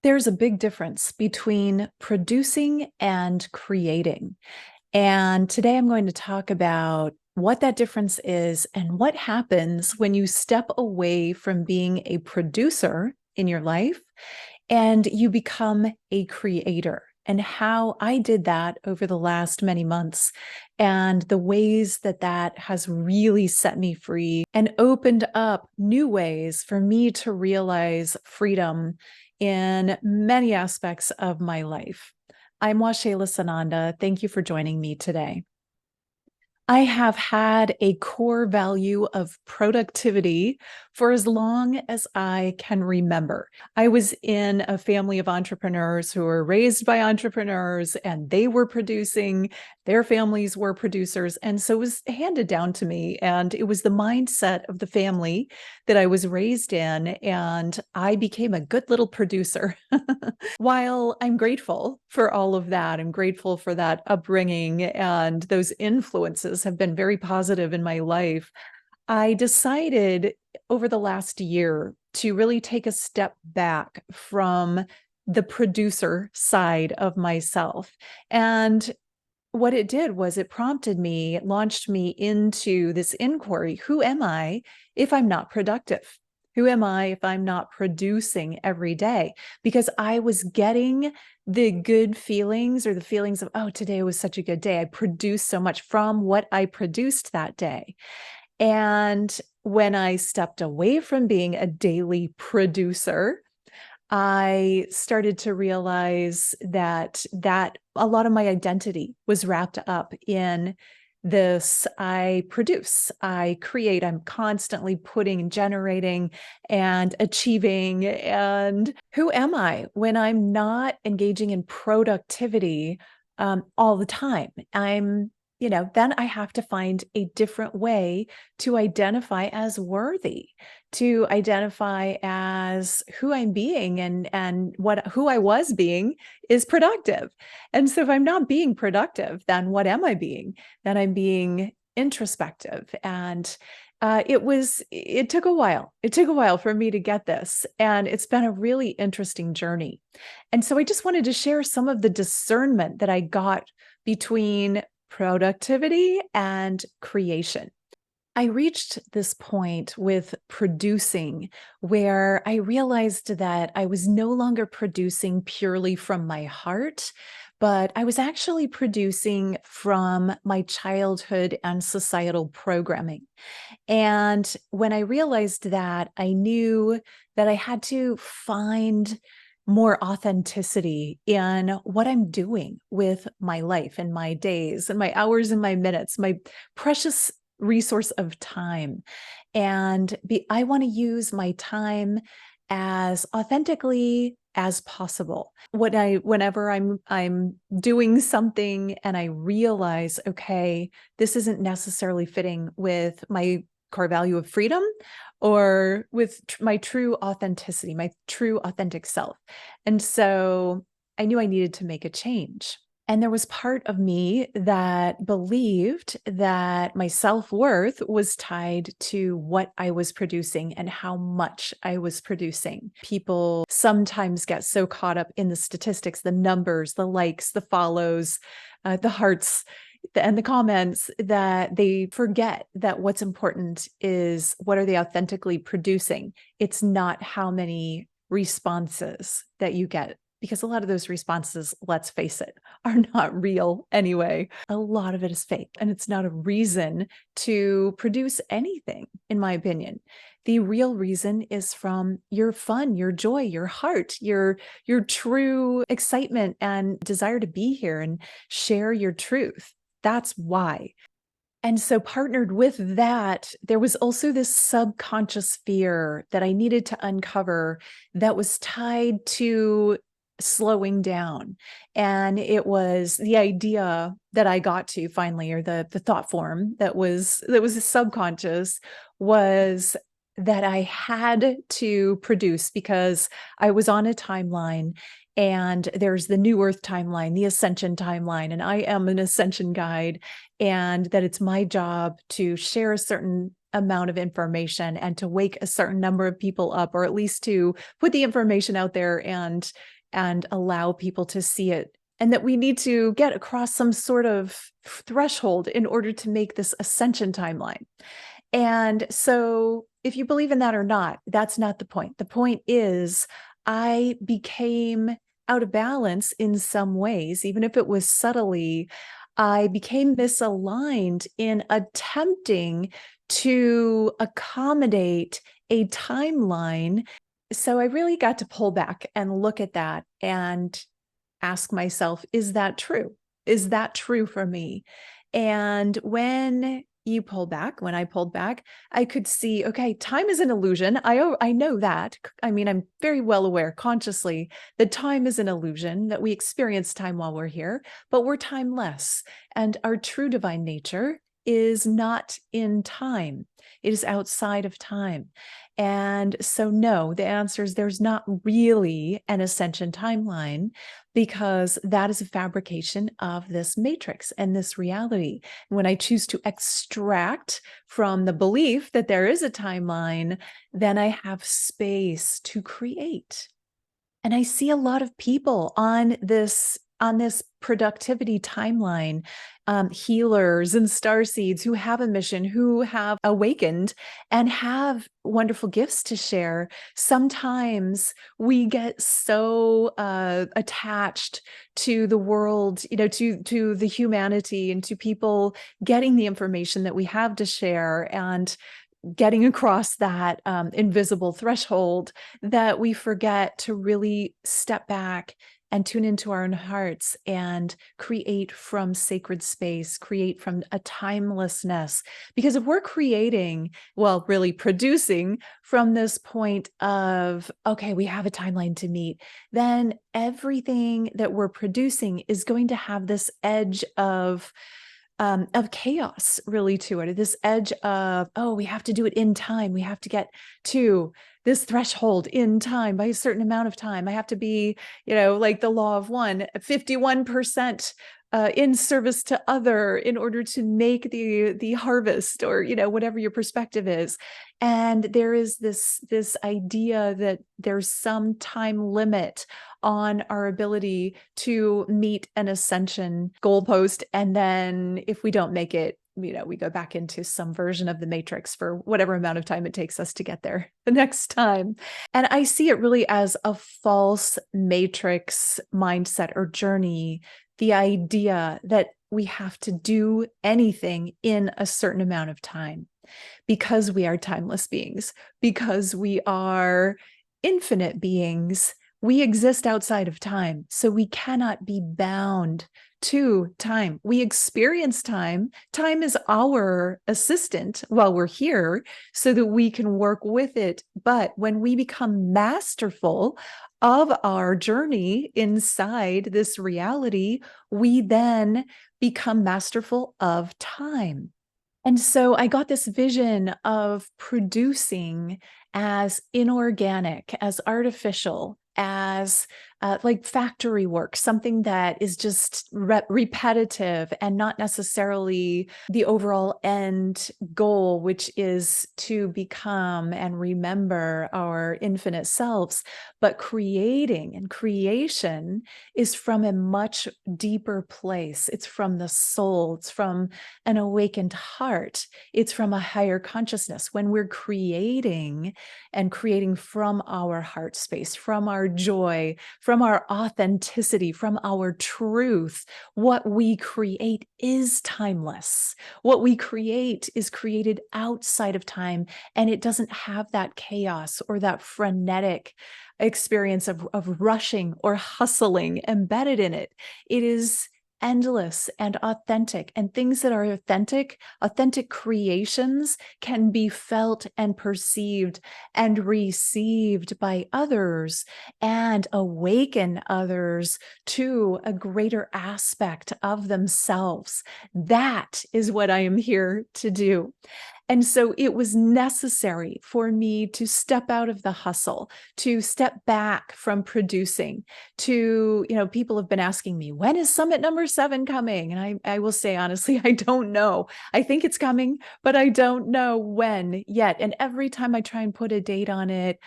There's a big difference between producing and creating. And today I'm going to talk about what that difference is and what happens when you step away from being a producer in your life and you become a creator, and how I did that over the last many months, and the ways that that has really set me free and opened up new ways for me to realize freedom in many aspects of my life. I'm Waxéla Sananda. Thank you for joining me today. I have had a core value of productivity for as long as I can remember. I was in a family of entrepreneurs who were raised by entrepreneurs, and they were producing, their families were producers. And so it was handed down to me. And it was the mindset of the family that I was raised in. And I became a good little producer. While I'm grateful for all of that, I'm grateful for that upbringing, and those influences have been very positive in my life. I decided over the last year to really take a step back from the producer side of myself. And what it did was it prompted me, it launched me into this inquiry. Who am I if I'm not productive? Who am I if I'm not producing every day? Because I was getting the good feelings, or the feelings of, oh, today was such a good day. I produced so much from what I produced that day. And when I stepped away from being a daily producer, I started to realize that a lot of my identity was wrapped up in this. I produce, I create, I'm constantly putting, generating, and achieving. And who am I when I'm not engaging in productivity all the time? Then I have to find a different way to identify as worthy, to identify as who I'm being, and what who I was being is productive. And so if I'm not being productive, then what am I being? Then I'm being introspective. And it took a while. It took a while for me to get this. And it's been a really interesting journey. And so I just wanted to share some of the discernment that I got between productivity and creation. I reached this point with producing where I realized that I was no longer producing purely from my heart, but I was actually producing from my childhood and societal programming. And when I realized that, I knew that I had to find more authenticity in what I'm doing with my life and my days and my hours and my minutes, my precious resource of time. And I want to use my time as authentically as possible. Whenever I'm doing something and I realize, okay, this isn't necessarily fitting with my core value of freedom, or with my true authenticity, my true authentic self. And so I knew I needed to make a change. And there was part of me that believed that my self-worth was tied to what I was producing and how much I was producing. People sometimes get so caught up in the statistics, the numbers, the likes, the follows, the hearts, and the comments, that they forget that what's important is, what are they authentically producing? It's not how many responses that you get, because a lot of those responses, let's face it, are not real anyway. A lot of it is fake, and it's not a reason to produce anything, in my opinion. The real reason is from your fun, your joy, your heart, your true excitement and desire to be here and share your truth. That's why. And so partnered with that, there was also this subconscious fear that I needed to uncover that was tied to slowing down. And it was the idea that I got to finally, or the thought form that was subconscious, was that I had to produce because I was on a timeline, and there's the New Earth timeline, the Ascension timeline, and I am an Ascension guide, and that it's my job to share a certain amount of information and to wake a certain number of people up, or at least to put the information out there and allow people to see it, and that we need to get across some sort of threshold in order to make this ascension timeline. And so if you believe in that or not, that's not the point. The point is I became out of balance in some ways, even if it was subtly. I became misaligned in attempting to accommodate a timeline. So I really got to pull back and look at that and ask myself, is that true? Is that true for me? And when I pulled back, I could see, okay, time is an illusion. I know that. I mean, I'm very well aware consciously that time is an illusion, that we experience time while we're here, but we're timeless. And our true divine nature is not in time. It is outside of time. And so, no, the answer is there's not really an ascension timeline, because that is a fabrication of this matrix and this reality. When I choose to extract from the belief that there is a timeline, then I have space to create. And I see a lot of people on this productivity timeline, healers and starseeds who have a mission, who have awakened and have wonderful gifts to share. Sometimes we get so attached to the world, to the humanity and to people getting the information that we have to share and getting across that invisible threshold, that we forget to really step back and tune into our own hearts and create from sacred space, create from a timelessness. Because if we're creating, well, really producing from this point of, okay, we have a timeline to meet, then everything that we're producing is going to have this edge of chaos really to it, this edge of, oh, we have to do it in time. We have to get to this threshold in time by a certain amount of time. I have to be, like the law of one, 51% in service to other in order to make the harvest, or, whatever your perspective is. And there is this idea that there's some time limit on our ability to meet an ascension goalpost. And then if we don't make it, we go back into some version of the matrix for whatever amount of time it takes us to get there the next time. And I see it really as a false matrix mindset or journey. The idea that we have to do anything in a certain amount of time, because we are timeless beings, because we are infinite beings. We exist outside of time, so we cannot be bound to time. We experience time. Time is our assistant while we're here so that we can work with it. But when we become masterful of our journey inside this reality, we then become masterful of time. And so I got this vision of producing as inorganic, as artificial, as like factory work, something that is just repetitive and not necessarily the overall end goal, which is to become and remember our infinite selves. But creating and creation is from a much deeper place. It's from the soul. It's from an awakened heart. It's from a higher consciousness. When we're creating and creating from our heart space, from our joy, from our authenticity, from our truth, what we create is timeless. What we create is created outside of time, and it doesn't have that chaos or that frenetic experience of rushing or hustling embedded in it. It is endless and authentic, and things that are authentic creations can be felt and perceived and received by others and awaken others to a greater aspect of themselves. That is what I am here to do. And so it was necessary for me to step out of the hustle, to step back from producing, to, people have been asking me, when is summit number 7 coming? And I will say, honestly, I don't know. I think it's coming, but I don't know when yet. And every time I try and put a date on it,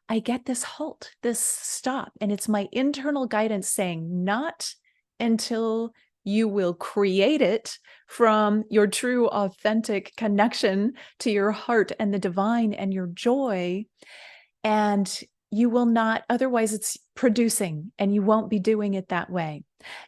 I get this halt, this stop. And it's my internal guidance saying, not until you will create it from your true, authentic connection to your heart and the divine and your joy. And you will not, otherwise it's producing and you won't be doing it that way.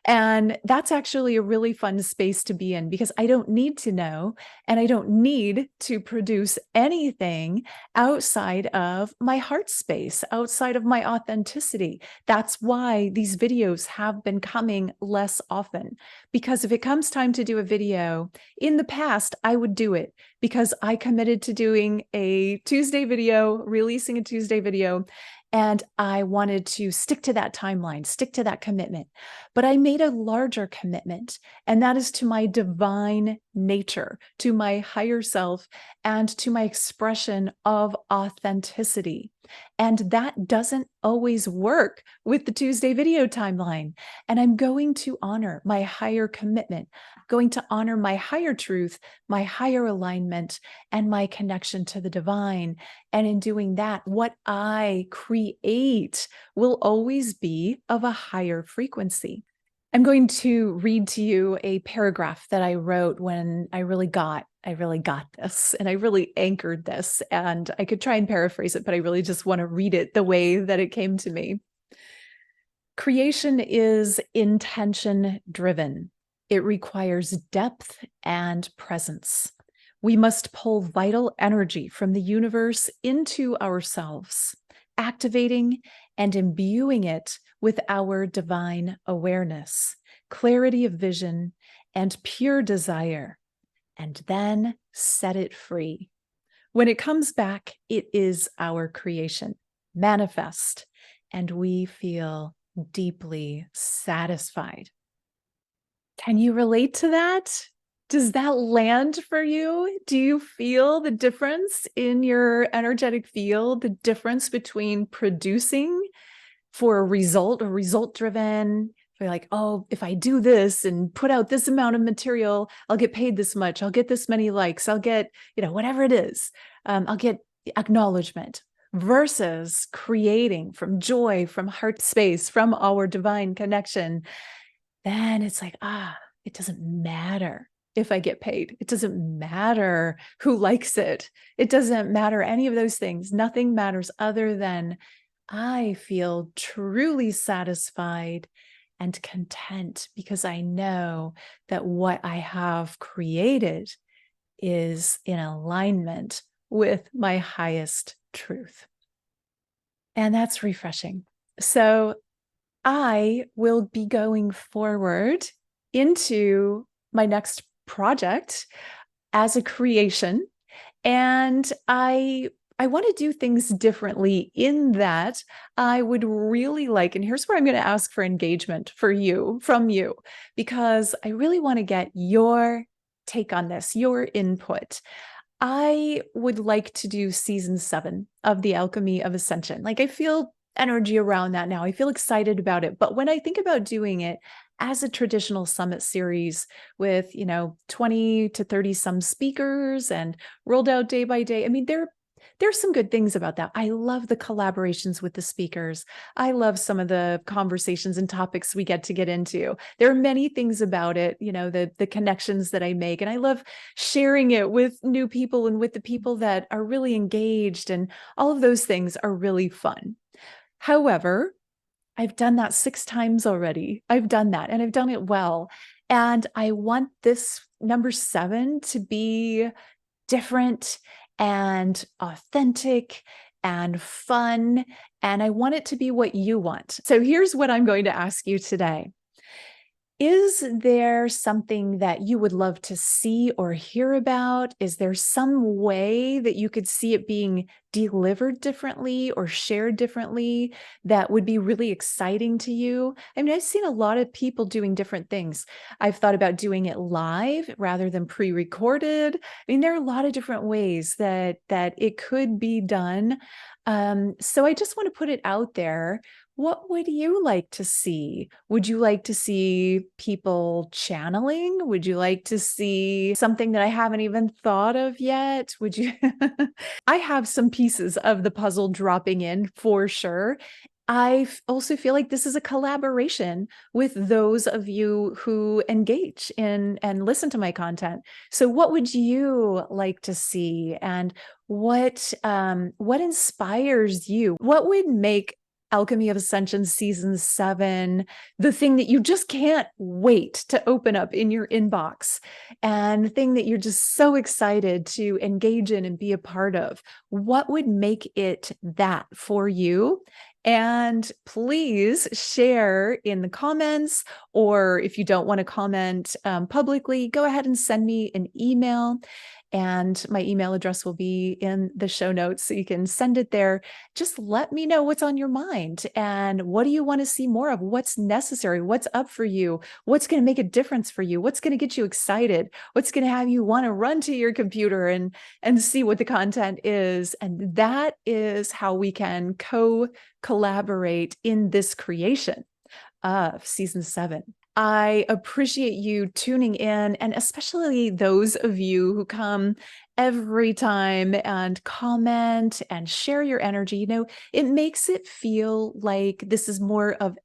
And that's actually a really fun space to be in, because I don't need to know and I don't need to produce anything outside of my heart space, outside of my authenticity. That's why these videos have been coming less often, because if it comes time to do a video, in the past, I would do it because I committed to doing a Tuesday video, releasing a Tuesday video, and I wanted to stick to that timeline, stick to that commitment. But I made a larger commitment, and that is to my divine nature, to my higher self, and to my expression of authenticity. And that doesn't always work with the Tuesday video timeline. And I'm going to honor my higher commitment, going to honor my higher truth, my higher alignment, and my connection to the divine. And in doing that, what I create will always be of a higher frequency. I'm going to read to you a paragraph that I wrote when I really got this, and I really anchored this, and I could try and paraphrase it, but I really just want to read it the way that it came to me. Creation is intention driven. It requires depth and presence. We must pull vital energy from the universe into ourselves, activating and imbuing it with our divine awareness, clarity of vision, and pure desire, and then set it free. When it comes back, it is our creation, manifest, and we feel deeply satisfied. Can you relate to that? Does that land for you? Do you feel the difference in your energetic field, the difference between producing for a result or result-driven? You're like, oh, if I do this and put out this amount of material, I'll get paid this much. I'll get this many likes. I'll get, whatever it is. I'll get acknowledgement, versus creating from joy, from heart space, from our divine connection. Then it's like, it doesn't matter if I get paid. It doesn't matter who likes it. It doesn't matter any of those things. Nothing matters other than I feel truly satisfied and content, because I know that what I have created is in alignment with my highest truth. And that's refreshing. So I will be going forward into my next project as a creation. And I want to do things differently, in that I would really like, and here's where I'm going to ask for engagement from you, because I really want to get your take on this, your input. I would like to do season 7 of The Alchemy of Ascension. Like, I feel energy around that now. I feel excited about it. But when I think about doing it as a traditional summit series with, 20 to 30 some speakers and rolled out day by day, I mean, there's some good things about that. I love the collaborations with the speakers. I love some of the conversations and topics we get to get into. There are many things about it, the connections that I make, and I love sharing it with new people and with the people that are really engaged, and all of those things are really fun. However, I've done that 6 times already. I've done that, and I've done it well. And I want this number 7 to be different and authentic and fun. And I want it to be what you want. So here's what I'm going to ask you today. Is there something that you would love to see or hear about? Is there some way that you could see it being delivered differently or shared differently that would be really exciting to you? I mean, I've seen a lot of people doing different things. I've thought about doing it live rather than pre-recorded. I mean, there are a lot of different ways that it could be done. So I just want to put it out there. What would you like to see? Would you like to see people channeling? Would you like to see something that I haven't even thought of yet? Would you? I have some pieces of the puzzle dropping in for sure. Also feel like this is a collaboration with those of you who engage in and listen to my content. So what would you like to see? And what inspires you? What would make Alchemy of Ascension Season 7 the thing that you just can't wait to open up in your inbox, and the thing that you're just so excited to engage in and be a part of? What would make it that for you? And please share in the comments, or if you don't want to comment publicly, go ahead and send me an email. And my email address will be in the show notes, so you can send it there. Just let me know what's on your mind and what do you want to see more of? What's necessary? What's up for you? What's going to make a difference for you? What's going to get you excited? What's going to have you want to run to your computer and see what the content is? And that is how we can collaborate in this creation of Season 7. I appreciate you tuning in, and especially those of you who come every time and comment and share your energy. It makes it feel like this is more of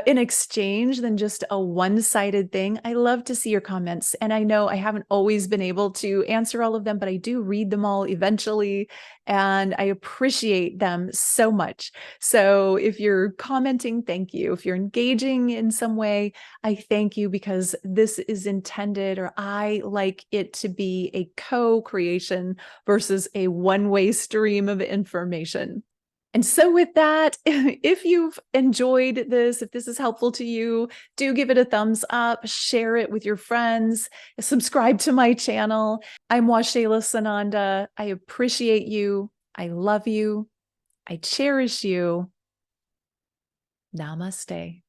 an exchange than just a one-sided thing. I love to see your comments, and I know I haven't always been able to answer all of them, but I do read them all eventually, and I appreciate them so much. So if you're commenting, thank you. If you're engaging in some way, I thank you, because this is intended, or I like it to be a co-creation versus a one-way stream of information. And so with that, if you've enjoyed this, if this is helpful to you, do give it a thumbs up, share it with your friends, subscribe to my channel. I'm Waxéla Sananda. I appreciate you. I love you. I cherish you. Namaste.